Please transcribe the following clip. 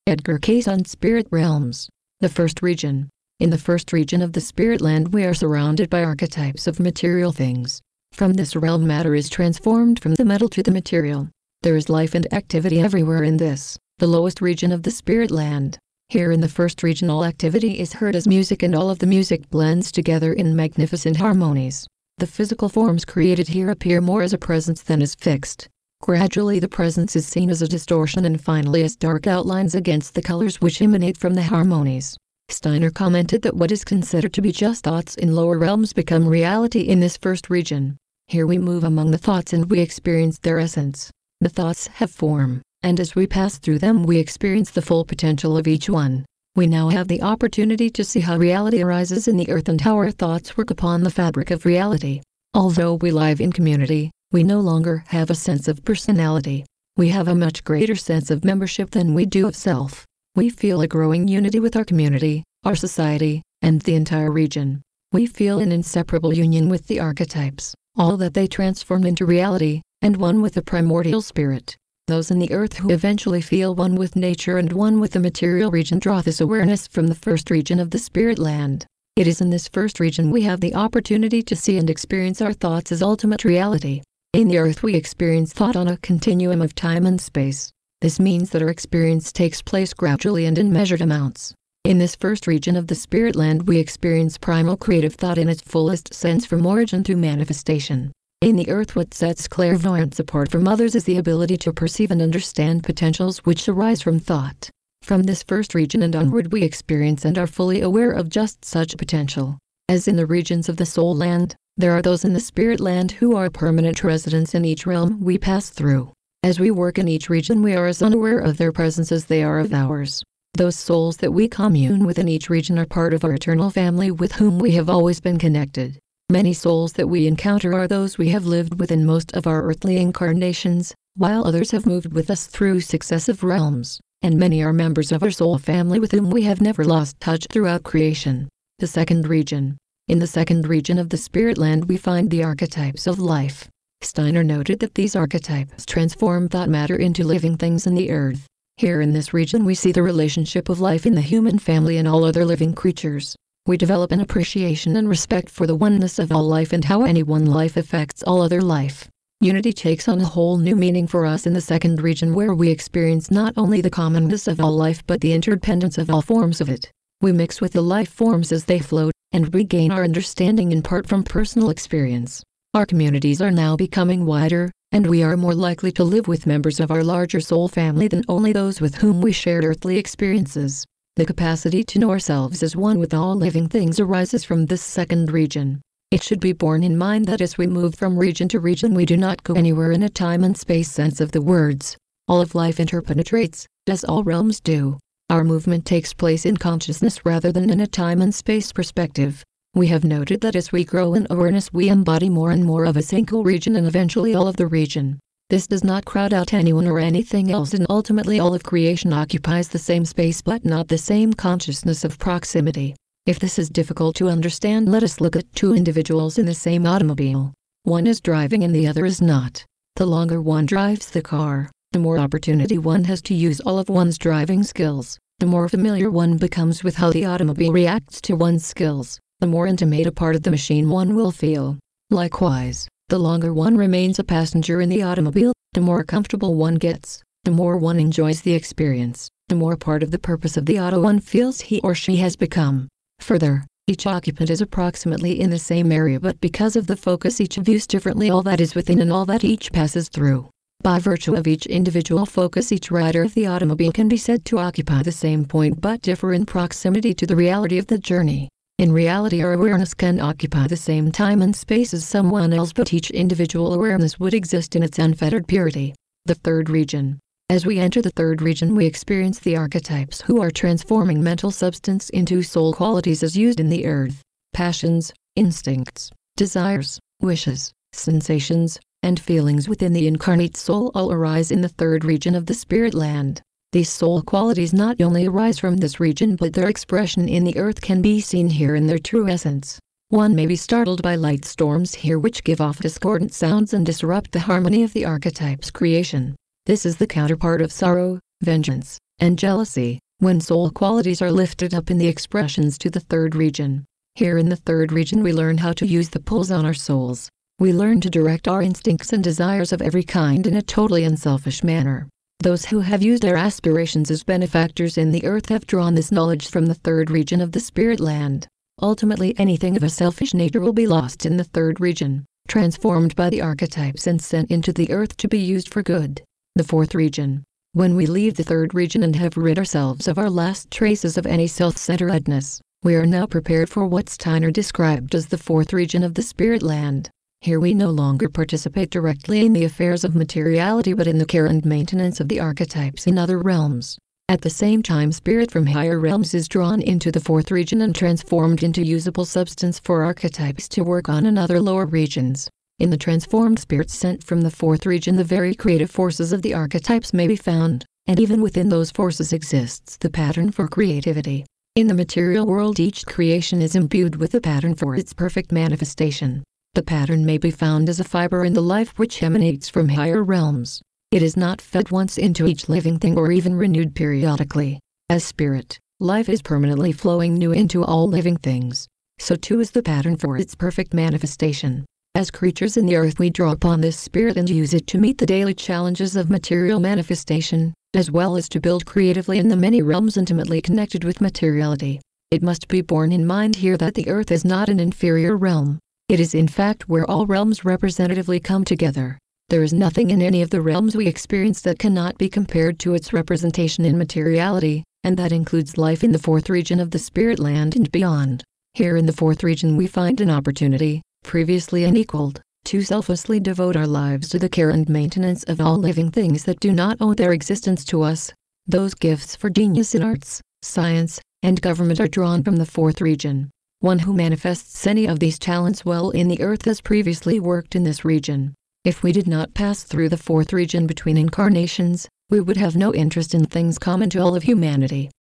Edgar Cayce on Spirit Realms. The first region. In the first region of the spirit land we are surrounded by archetypes of material things. From this realm matter is transformed from the metal to the material. There is life and activity everywhere in this, the lowest region of the spirit land. Here in the first region all activity is heard as music and all of the music blends together in magnificent harmonies. The physical forms created here appear more as a presence than as fixed. Gradually the presence is seen as a distortion and finally as dark outlines against the colors which emanate from the harmonies. Steiner commented that what is considered to be just thoughts in lower realms become reality in this first region. Here we move among the thoughts and we experience their essence. The thoughts have form, and as we pass through them we experience the full potential of each one. We now have the opportunity to see how reality arises in the earth and how our thoughts work upon the fabric of reality. Although we live in community, we no longer have a sense of personality. We have a much greater sense of membership than we do of self. We feel a growing unity with our community, our society, and the entire region. We feel an inseparable union with the archetypes, all that they transform into reality, and one with the primordial spirit. Those in the earth who eventually feel one with nature and one with the material region draw this awareness from the first region of the spirit land. It is in this first region we have the opportunity to see and experience our thoughts as ultimate reality. In the earth we experience thought on a continuum of time and space. This means that our experience takes place gradually and in measured amounts. In this first region of the spirit land we experience primal creative thought in its fullest sense from origin to manifestation. In the earth what sets clairvoyance apart from others is the ability to perceive and understand potentials which arise from thought. From this first region and onward we experience and are fully aware of just such potential. As in the regions of the soul land, there are those in the spirit land who are permanent residents in each realm we pass through. As we work in each region we are as unaware of their presence as they are of ours. Those souls that we commune with in each region are part of our eternal family with whom we have always been connected. Many souls that we encounter are those we have lived with in most of our earthly incarnations, while others have moved with us through successive realms, and many are members of our soul family with whom we have never lost touch throughout creation. The second region. In the second region of the spirit land we find the archetypes of life. Steiner noted that these archetypes transform thought matter into living things in the earth. Here in this region we see the relationship of life in the human family and all other living creatures. We develop an appreciation and respect for the oneness of all life and how any one life affects all other life. Unity takes on a whole new meaning for us in the second region where we experience not only the commonness of all life but the interdependence of all forms of it. We mix with the life forms as they float, and we gain our understanding in part from personal experience. Our communities are now becoming wider, and we are more likely to live with members of our larger soul family than only those with whom we shared earthly experiences. The capacity to know ourselves as one with all living things arises from this second region. It should be borne in mind that as we move from region to region we do not go anywhere in a time and space sense of the words. All of life interpenetrates, as all realms do. Our movement takes place in consciousness rather than in a time and space perspective. We have noted that as we grow in awareness we embody more and more of a single region and eventually all of the region. This does not crowd out anyone or anything else and ultimately all of creation occupies the same space but not the same consciousness of proximity. If this is difficult to understand let us look at two individuals in the same automobile. One is driving and the other is not. The longer one drives the car, the more opportunity one has to use all of one's driving skills. The more familiar one becomes with how the automobile reacts to one's skills, the more intimate a part of the machine one will feel. Likewise, the longer one remains a passenger in the automobile, the more comfortable one gets, the more one enjoys the experience, the more part of the purpose of the auto one feels he or she has become. Further, each occupant is approximately in the same area but because of the focus each views differently all that is within and all that each passes through. By virtue of each individual focus each rider of the automobile can be said to occupy the same point but differ in proximity to the reality of the journey. In reality our awareness can occupy the same time and space as someone else but each individual awareness would exist in its unfettered purity. The third region. As we enter the third region we experience the archetypes who are transforming mental substance into soul qualities as used in the earth. Passions, instincts, desires, wishes, sensations, and feelings within the incarnate soul all arise in the third region of the spirit land. These soul qualities not only arise from this region but their expression in the earth can be seen here in their true essence. One may be startled by light storms here which give off discordant sounds and disrupt the harmony of the archetype's creation. This is the counterpart of sorrow, vengeance, and jealousy, when soul qualities are lifted up in the expressions to the third region. Here in the third region we learn how to use the pulls on our souls. We learn to direct our instincts and desires of every kind in a totally unselfish manner. Those who have used their aspirations as benefactors in the earth have drawn this knowledge from the third region of the spirit land. Ultimately, anything of a selfish nature will be lost in the third region, transformed by the archetypes and sent into the earth to be used for good. The fourth region. When we leave the third region and have rid ourselves of our last traces of any self-centeredness, we are now prepared for what Steiner described as the fourth region of the spirit land. Here we no longer participate directly in the affairs of materiality but in the care and maintenance of the archetypes in other realms. At the same time, spirit from higher realms is drawn into the fourth region and transformed into usable substance for archetypes to work on in other lower regions. In the transformed spirits sent from the fourth region, the very creative forces of the archetypes may be found, and even within those forces exists the pattern for creativity. In the material world, each creation is imbued with the pattern for its perfect manifestation. The pattern may be found as a fiber in the life which emanates from higher realms. It is not fed once into each living thing or even renewed periodically. As spirit, life is permanently flowing new into all living things. So too is the pattern for its perfect manifestation. As creatures in the earth, we draw upon this spirit and use it to meet the daily challenges of material manifestation, as well as to build creatively in the many realms intimately connected with materiality. It must be borne in mind here that the earth is not an inferior realm. It is in fact where all realms representatively come together. There is nothing in any of the realms we experience that cannot be compared to its representation in materiality, and that includes life in the fourth region of the spirit land and beyond. Here in the fourth region we find an opportunity, previously unequaled, to selflessly devote our lives to the care and maintenance of all living things that do not owe their existence to us. Those gifts for genius in arts, science, and government are drawn from the fourth region. One who manifests any of these talents well in the earth has previously worked in this region. If we did not pass through the fourth region between incarnations, we would have no interest in things common to all of humanity.